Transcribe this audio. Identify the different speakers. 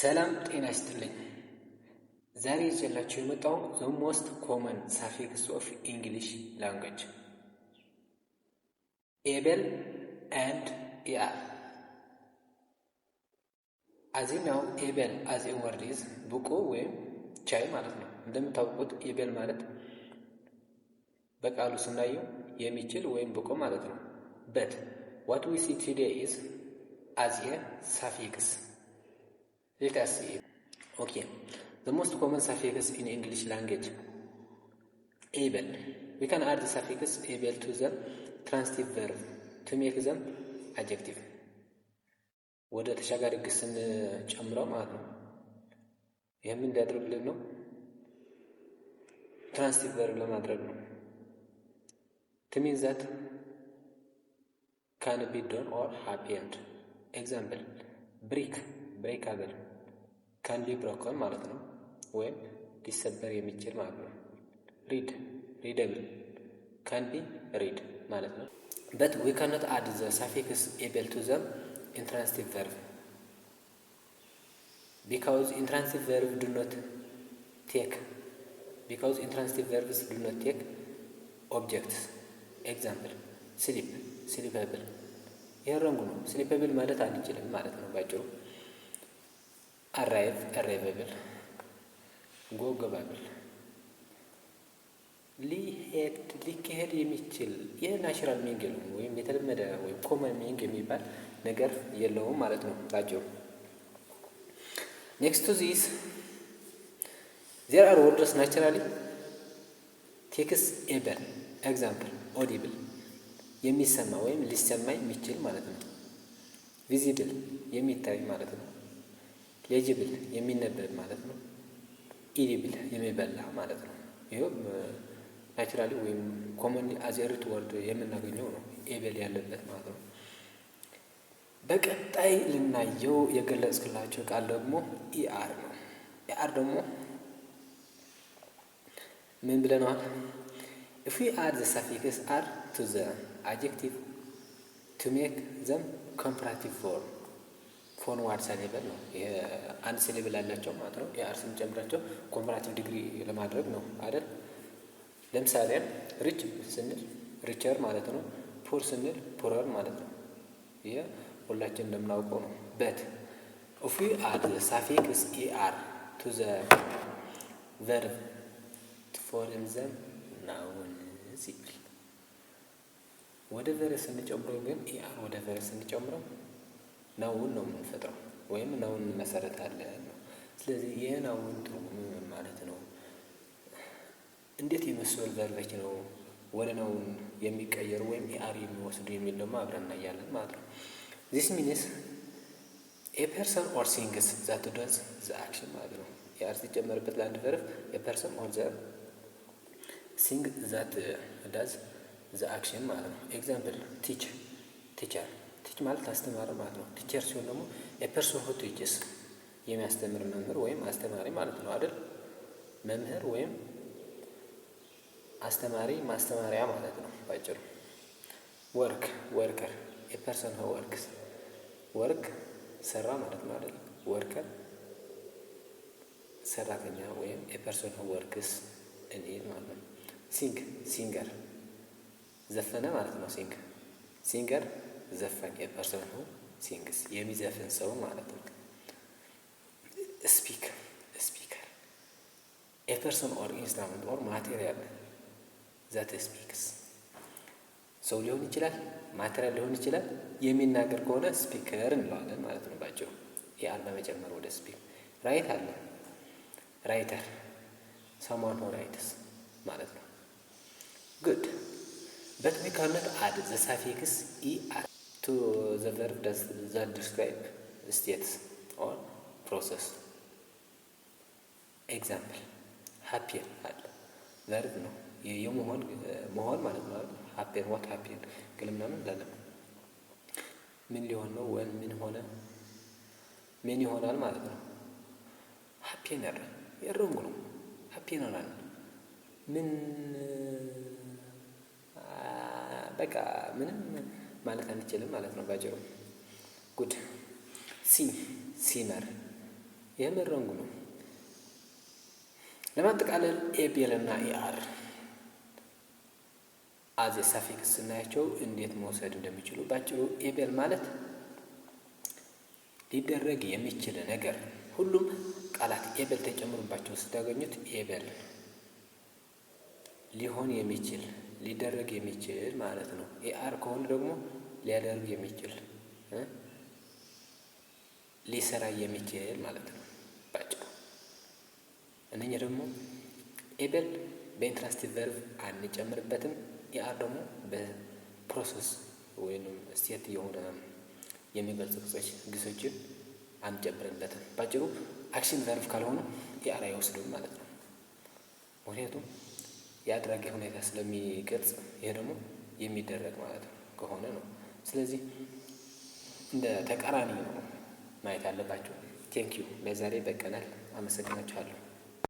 Speaker 1: ሰላም ጤና ይስጥልኝ። ዛሬ ይዤላችሁ የመጣው the most common suffix of English language able and er. as you know able as a word is ብቁ ወይም ቻይ ማለት ነው። እንደምታውቁት able ማለት በቃሉ ስናየው የሚችል ወይም ብቁ ማለት ነው። but what we see today is as a suffix. Let us see. Okay. The most common suffix in English language. Able. We can add the suffix able to the transitive verb to make them adjective. ወደ ተሻጋሪ ግስ ጨምረው ማለት ነው። ይሄም እንዲያደርግልን ነው። transitive verb ለማድረግ ነው። To mean that can be done or happened. Example. breakable can be broken ማለት ነው ወይም ሊሰበር የሚችል ማለት ነው። readable can be read ማለት ነው። but we cannot add the suffix able to them in transitive verb because intransitive verbs do not take objects. Example. sleepable የረንጉ ነው። sleepable ማለት አንችልም ማለት ነው ባጭሩ። arrivable ጎገባብል ሊካሄድ የሚችል የናቹራል ሚኒንግ የለውም ወይም የተለመደ ወይም ኮመን ሚኒንግ የሚባል ነገር የለውም ማለት ነው ባጭሩ። next to this there are words naturally takes able. example audible የሚሰማ ወይም ሊሰማ የሚችል ማለት ነው። ቪዚብል የሚታይ ማለት ነው። ሌጂብል የሚነበብ ማለት ነው። ኢዲብል የሚበላ ማለት ነው። ይሄም ናቹራሊ ወይም ኮመንሊ አዝ ኤ ሩት ወርድ የምናገኘው ነው ኤብል ያለበት ማለት ነው። በቀጣይ ልናየው የገለጽኩላችሁ ቃል ደግሞ ኢአር ነው። ኢአር ደግሞ ምን ብለናል? if we add the suffix r to the adjective to make them comparative form one syllable ነው። አንድ ሲሌብል አላቸው ማለት ነው። የአር ስንጨምራቸው ኮምፓራቲቭ ዲግሪ ለማድረግ ነው አይደል? ለምሳሌ ሪች ስንል ሪቸር ማለት ነው። ፑር ስንል ፑረር ማለት ነው። ይሄ ሁላችን እንደምናውቀው ነው። but if we add the suffix er to the verb to form them noun ሲል ወደ ቨርብ ስንጨምረው ግን er ወደ ቨርብ ስንጨምረው ናውን ነው የምንፈጥረው ወይም ናውን እንመሰረታለን ነው። ስለዚህ የናውን ትርጉም ማለት ነው እንዴት የመስል ቨርቦች ነው ወደ ናውን የሚቀየሩ ወይም er የሚወስዱ የሚል ደግሞ አብረን እናያለን ማለት ነው። this means a person or things that does the action ማለት ነው። er ሲጨመርበት ለአንድ ቨርብ a person or the thing that does the action ማለት ነው። ኤግዛምፕል ቲቸር ማለት አስተማሪ ማለት ነው። ቲቸር ሲሆን ደግሞ a person who teaches የሚያስተምር መምህር ወይም አስተማሪ ማለት ነው አይደል? መምህር ወይም አስተማሪ ማስተማሪያ ማለት ነው ባጭሩ። worker a person who work ሰራ ማለት ነው አይደል? worker ሰራተኛ ወይም a person who works ማለት ነው። ሲንገር ዘፈነ ማለት ነው። ሲንገር ዘፋኝ a person who sings የሚዘፍን ሰው ማለት ነው። ስፒከር a person or instrument or material that speaks ሰው ሊሆን ይችላል፣ ማቴሪያል ሊሆን ይችላል። የሚናገር ከሆነ ስፒከር እንለዋለን ማለት ነው ባጭሩ። የአር በመጨመር ወደ ስፒክ ራይት አለ ራይተር someone who writes ማለት ነው። good but we cannot add the suffix er to the verb that describe states or process. example happy አለ verb ነው መሆን ማለት ነው። happy what happen ግን ምናምን እንላለን። ምን ሊሆን ነው ወይ ምን ይሆናል ማለት ነው። happy ነው የረንጉ ነው happy ነው ምን በቃ ምንም ማለት አንችልም ማለት ነው ባጭሩ። ጉድ ሲነር ይህም ሮንግ ነው። ለማጠቃለል ኤቤል እና ኢአር አዝ ሳፊክስ ስናያቸው እንዴት መውሰድ እንደሚችሉ ባጭሩ ኤቤል ማለት ሊደረግ የሚችል ነገር ሁሉም ቃላት ኤቤል ተጨምሮባቸው ስታገኙት ኤቤል ሊሆን የሚችል ሊደረግ የሚችል ማለት ነው። ኢአር ከሆነ ደግሞ ሊያደርግ የሚችል ሊሰራ የሚችል ማለት ነው ባጭሩ። እነኚህ ደግሞ ኤቤል በኢንትራንሲቲቭ ቨርብ አንጨምርበትም። ኢአር ደግሞ በፕሮሰስ ወይም ስቴት የሆነ የሚገልጹ ግሶችን አንጨምርበትም። ባጭሩ አክሽን ቨርብ ካልሆነ ኢአር አይወስዱም ማለት ነው። ምክንያቱም የአድራጊ ሁኔታ ስለሚገልጽ፣ ይሄ ደግሞ የሚደረግ ማለት ነው ከሆነ ነው። ስለዚህ እንደ ተቃራኒ ነው ማየት አለባቸው። ቴንኪዩ። ለዛሬ በቀናል። አመሰግናችኋለሁ።